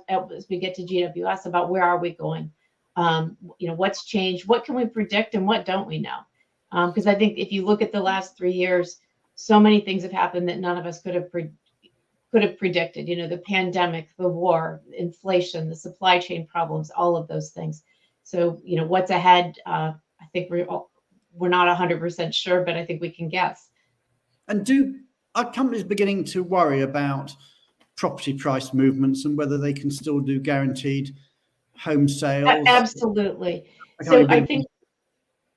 we get to GWS about where are we going, what's changed, what can we predict, and what don't we know? Because I think if you look at the last 3 years, so many things have happened that none of us could have predicted, the pandemic, the war, inflation, the supply chain problems, all of those things. So, what's ahead, I think we're not 100% sure, but I think we can guess. And are companies beginning to worry about property price movements and whether they can still do guaranteed home sales? Absolutely. So I think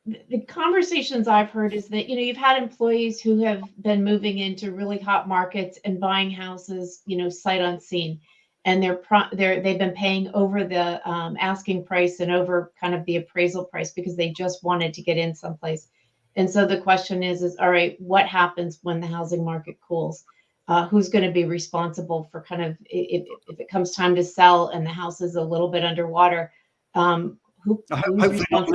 the conversations I've heard is that, you've had employees who have been moving into really hot markets and buying houses, sight unseen, and they've been paying over the asking price and over kind of the appraisal price because they just wanted to get in someplace. And so the question is all right, what happens when the housing market cools? Who's going to be responsible for kind of if it comes time to sell and the house is a little bit underwater? Hopefully not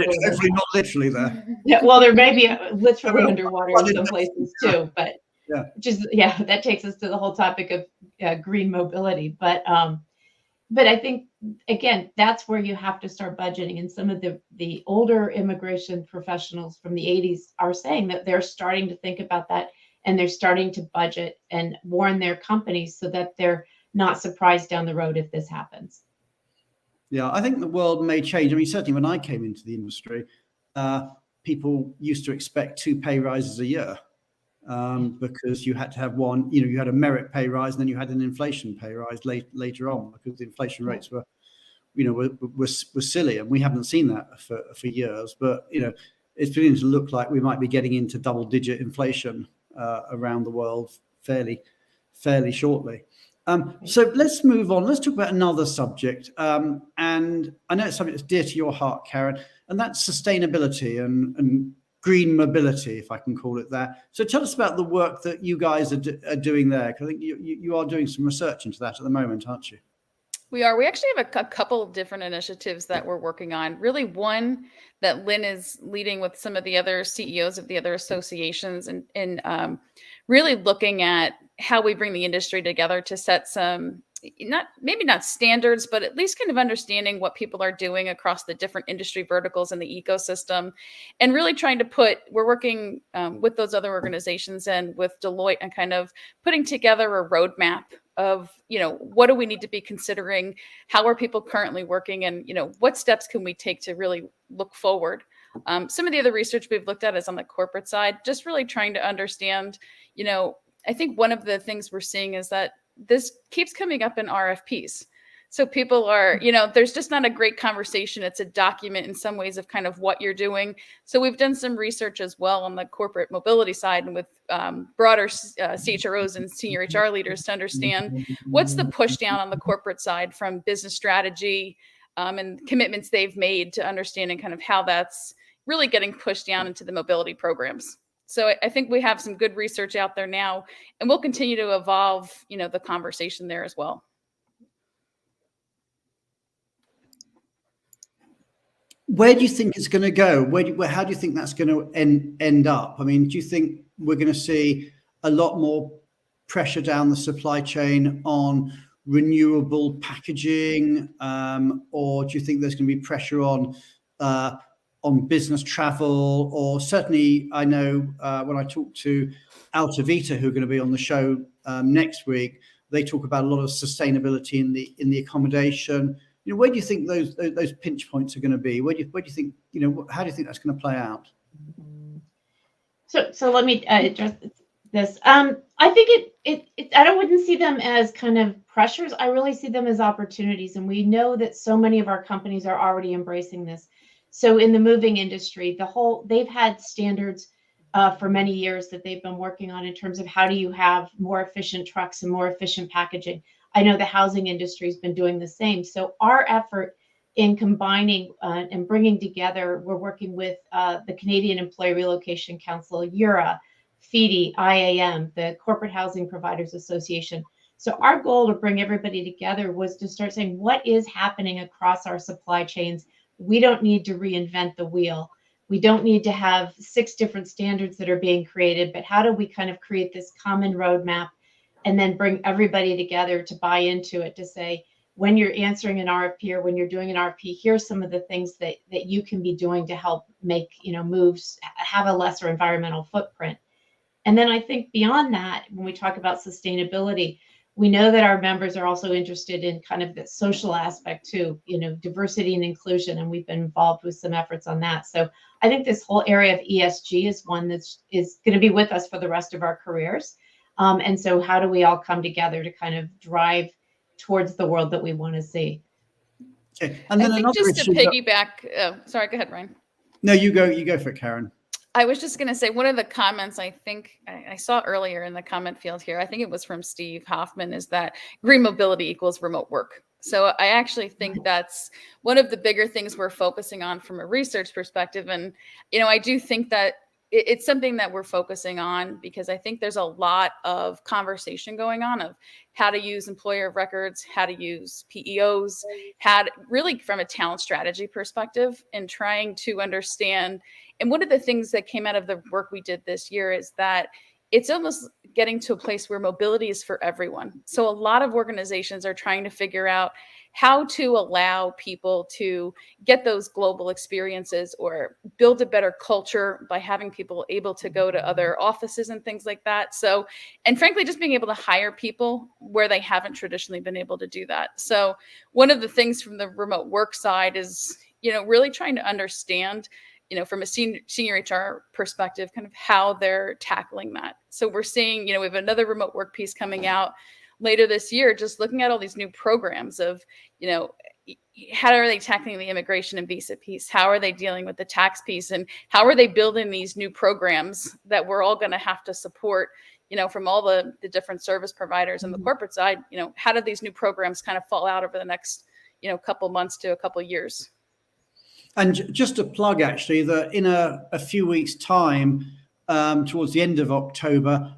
literally there. Yeah, well, there may be literally underwater in some places too, but that takes us to the whole topic of green mobility. But I think again, that's where you have to start budgeting. And some of the older immigration professionals from the 80s are saying that they're starting to think about that, and they're starting to budget and warn their companies so that they're not surprised down the road if this happens. Yeah, I think the world may change. I mean, certainly when I came into the industry, people used to expect 2 pay rises a year because you had to have one, you had a merit pay rise and then you had an inflation pay rise later on because the inflation rates were silly, and we haven't seen that for years. But, it's beginning to look like we might be getting into double-digit inflation around the world fairly shortly. So let's move on. Let's talk about another subject. And I know it's something that's dear to your heart, Karen, and that's sustainability and green mobility, if I can call it that. So tell us about the work that you guys are doing there, because I think you are doing some research into that at the moment, aren't you? We are. We actually have a couple of different initiatives that we're working on. Really, one that Lynn is leading with some of the other CEOs of the other associations, and really looking at how we bring the industry together to set some, maybe not standards, but at least kind of understanding what people are doing across the different industry verticals in the ecosystem, and really trying to we're working with those other organizations and with Deloitte and kind of putting together a roadmap of, what do we need to be considering? How are people currently working? And, what steps can we take to really look forward? Some of the other research we've looked at is on the corporate side, just really trying to understand, I think one of the things we're seeing is that this keeps coming up in RFPs. So people are, there's just not a great conversation. It's a document in some ways of kind of what you're doing. So we've done some research as well on the corporate mobility side and with broader CHROs and senior HR leaders to understand what's the push down on the corporate side from business strategy and commitments they've made to understanding kind of how that's really getting pushed down into the mobility programs. So I think we have some good research out there now, and we'll continue to evolve, the conversation there as well. Where do you think it's going to go? How do you think that's going to end up? I mean, do you think we're going to see a lot more pressure down the supply chain on renewable packaging, or do you think there's going to be pressure on business travel? Or certainly, I know when I talk to Alta Vita, who are going to be on the show next week, they talk about a lot of sustainability in the accommodation. Where do you think those pinch points are going to be? Where do you think, how do you think that's going to play out? So let me address this. I think I wouldn't see them as kind of pressures. I really see them as opportunities. And we know that so many of our companies are already embracing this. So in the moving industry, they've had standards for many years that they've been working on in terms of how do you have more efficient trucks and more efficient packaging. I know the housing industry has been doing the same. So our effort in combining and bringing together, we're working with the Canadian Employee Relocation Council, EURA, FEDE, IAM, the Corporate Housing Providers Association. So our goal to bring everybody together was to start saying, what is happening across our supply chains? We don't need to reinvent the wheel. We don't need to have 6 different standards that are being created, but how do we kind of create this common roadmap and then bring everybody together to buy into it, to say, when you're answering an RFP or when you're doing an RFP, here's some of the things that you can be doing to help make, moves, have a lesser environmental footprint. And then I think beyond that, when we talk about sustainability, we know that our members are also interested in kind of the social aspect too, diversity and inclusion, and we've been involved with some efforts on that. So I think this whole area of ESG is one that's going to be with us for the rest of our careers. And so how do we all come together to kind of drive towards the world that we want to see? Okay. And then I think just to piggyback, sorry, go ahead, Ryan. No, you go for it, Karen. I was just going to say, one of the comments I think I saw earlier in the comment field here, I think it was from Steve Hoffman, is that green mobility equals remote work. So I actually think that's one of the bigger things we're focusing on from a research perspective. And, I do think that it's something that we're focusing on because I think there's a lot of conversation going on of how to use employer of records, how to use PEOs, really from a talent strategy perspective, and trying to understand. And one of the things that came out of the work we did this year is that it's almost getting to a place where mobility is for everyone. So a lot of organizations are trying to figure out how to allow people to get those global experiences or build a better culture by having people able to go to other offices and things like that. So, and frankly, just being able to hire people where they haven't traditionally been able to do that. So one of the things from the remote work side is, really trying to understand, from a senior HR perspective, kind of how they're tackling that. So we're seeing, we have another remote work piece coming out later this year, just looking at all these new programs of, how are they tackling the immigration and visa piece? How are they dealing with the tax piece? And how are they building these new programs that we're all going to have to support, from all the different service providers on the corporate side? How do these new programs kind of fall out over the next, couple months to a couple years? And just to plug, actually, that in a few weeks' time, towards the end of October,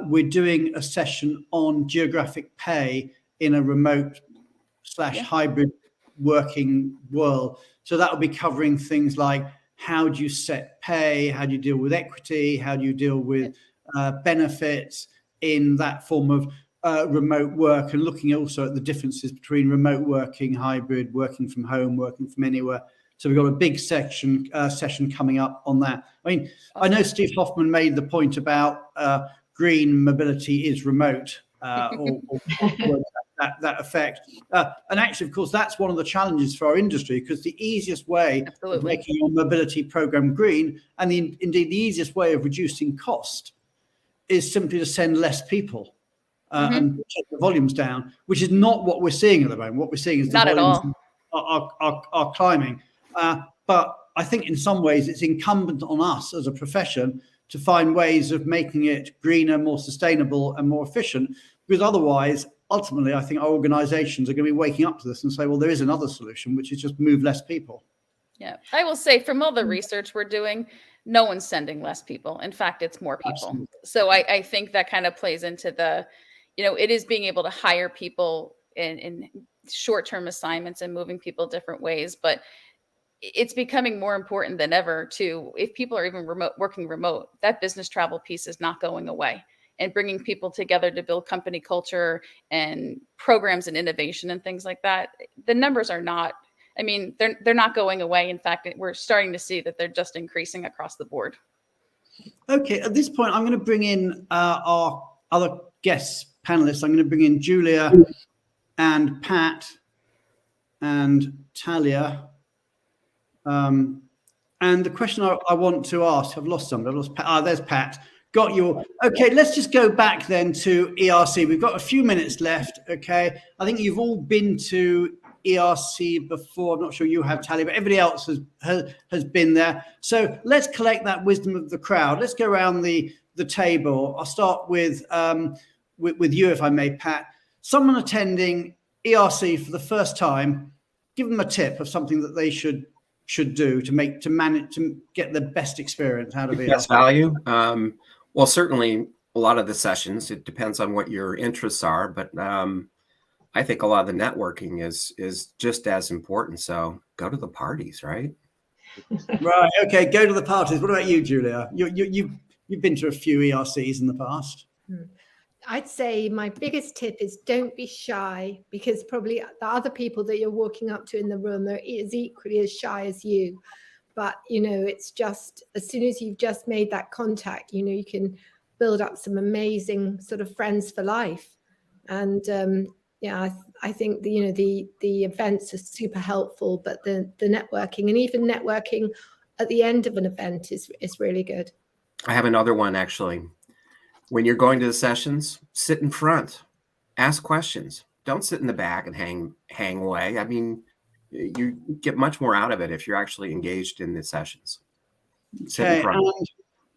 we're doing a session on geographic pay in a remote/hybrid working world. So that will be covering things like, how do you set pay? How do you deal with equity? How do you deal with benefits in that form of remote work? And looking also at the differences between remote working, hybrid, working from home, working from anywhere. So we've got a big session coming up on that. I mean, I know Steve Hoffman made the point about green mobility is remote, or that effect. And actually, of course, that's one of the challenges for our industry, because the easiest way of making your mobility program green, and indeed the easiest way of reducing cost, is simply to send less people. and take the volumes down, which is not what we're seeing at the moment. What we're seeing is the Not at volumes all. are climbing. But I think in some ways it's incumbent on us as a profession to find ways of making it greener, more sustainable, and more efficient, because otherwise, ultimately, I think our organizations are going to be waking up to this and say, well, there is another solution, which is just move less people. Yeah, I will say from all the research we're doing, no one's sending less people. In fact, it's more people. Absolutely. So I think that kind of plays into the, it is being able to hire people in short-term assignments and moving people different ways. But it's becoming more important than ever to, if people are even working remote, that business travel piece is not going away. And bringing people together to build company culture and programs and innovation and things like that, the numbers are not, they're not going away. In fact, we're starting to see that they're just increasing across the board. Okay, at this point, I'm going to bring in our other guest panelists. I'm going to bring in Julia and Pat and Talia. And the question I want to ask, I've lost somebody. I've lost Pat. There's Pat. Got you. Okay, let's just go back then to ERC. We've got a few minutes left. Okay, I think you've all been to ERC before. I'm not sure you have, Talia, but everybody else has been there. So let's collect that wisdom of the crowd. Let's go around the table. I'll start with you, if I may, Pat. Someone attending ERC for the first time, give them a tip of something that they should do to manage to get the best experience out of ERC. Best value. Well, certainly a lot of the sessions, it depends on what your interests are, but I think a lot of the networking is just as important. So go to the parties, right? Right. Okay. Go to the parties. What about you, Julia? You've been to a few ERCs in the past. I'd say my biggest tip is don't be shy, because probably the other people that you're walking up to in the room are equally as shy as you. But, it's just as soon as you've just made that contact, you can build up some amazing sort of friends for life. And I think the events are super helpful, but the networking and even networking at the end of an event is really good. I have another one, actually. When you're going to the sessions, sit in front, ask questions. Don't sit in the back and hang away. You get much more out of it if you're actually engaged in the sessions. Sit in front.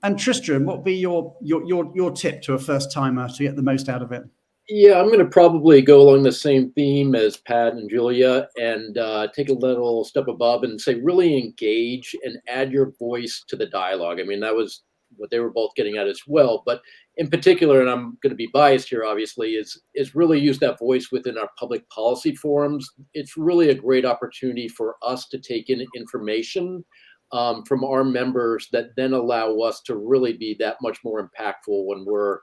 And Tristan, what would be your tip to a first timer to get the most out of it? Yeah, I'm going to probably go along the same theme as Pat and Julia and take a little step above and say really engage and add your voice to the dialogue. That was what they were both getting at as well. But in particular, and I'm going to be biased here, obviously, is really use that voice within our public policy forums. It's really a great opportunity for us to take in information from our members that then allow us to really be that much more impactful when we're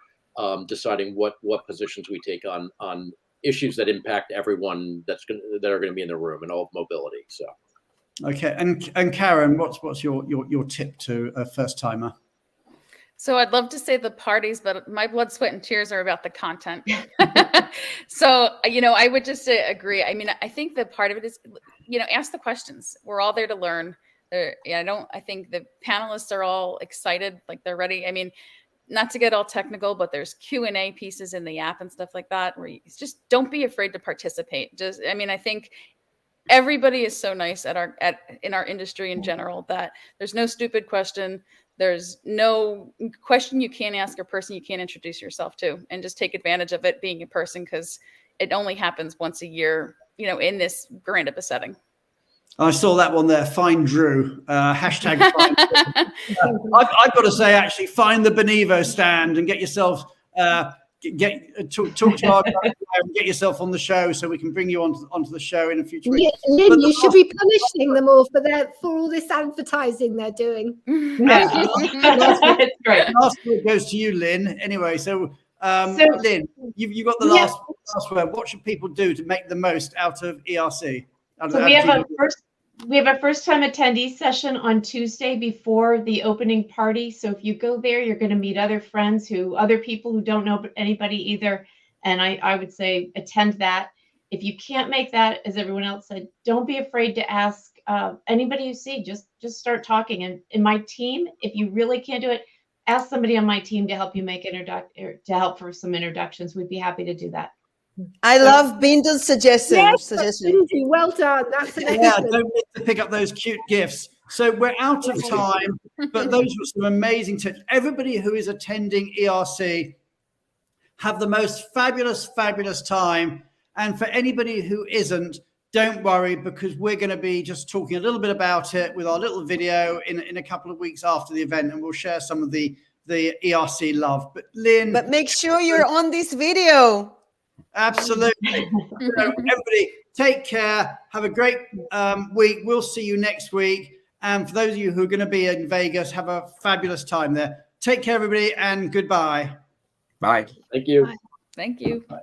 deciding what positions we take on issues that impact everyone that are going to be in the room and all of mobility. So, okay, and Karen, what's your tip to a first timer? So I'd love to say the parties, but my blood, sweat, and tears are about the content. So, I would just agree. I think that part of it is, ask the questions. We're all there to learn. I think the panelists are all excited, like they're ready. Not to get all technical, but there's Q&A pieces in the app and stuff like that, where you just don't be afraid to participate. I think everybody is so nice in our industry in general that there's no stupid question. There's no question you can't ask a person you can't introduce yourself to, and just take advantage of it being a person, because it only happens once a year, in this grand of a setting. I saw that one there. Find Drew. Hashtag find Drew. I've got to say, actually, find the Benevo stand and get yourself talk to our guy and get yourself on the show so we can bring you onto the show in a future week. Lynn, you should be punishing them all for all this advertising they're doing. It's great. Last word goes to you, Lynn. Anyway, so Lynn, you got the last word. What should people do to make the most out of ERC? So we have a first-time attendee session on Tuesday before the opening party. So if you go there, you're going to meet other people who don't know anybody either. And I would say attend that. If you can't make that, as everyone else said, don't be afraid to ask anybody you see. Just start talking. And in my team, if you really can't do it, ask somebody on my team to help you make to help for some introductions. We'd be happy to do that. I love Bindo's suggestion. Yes, Lindsay, well done. That's an Yeah, excellent. don't miss to pick up those cute gifts. So we're out of time, but those were some amazing tips. Everybody who is attending ERC, have the most fabulous, fabulous time. And for anybody who isn't, don't worry, because we're going to be just talking a little bit about it with our little video in a couple of weeks after the event, and we'll share some of the ERC love. But Lynn, But make sure you're on this video. absolutely. So everybody, take care. Have a great week. We'll see you next week. And for those of you who are going to be in Vegas, have a fabulous time there. Take care, everybody, and goodbye. Bye. Thank you. Thank you. Bye.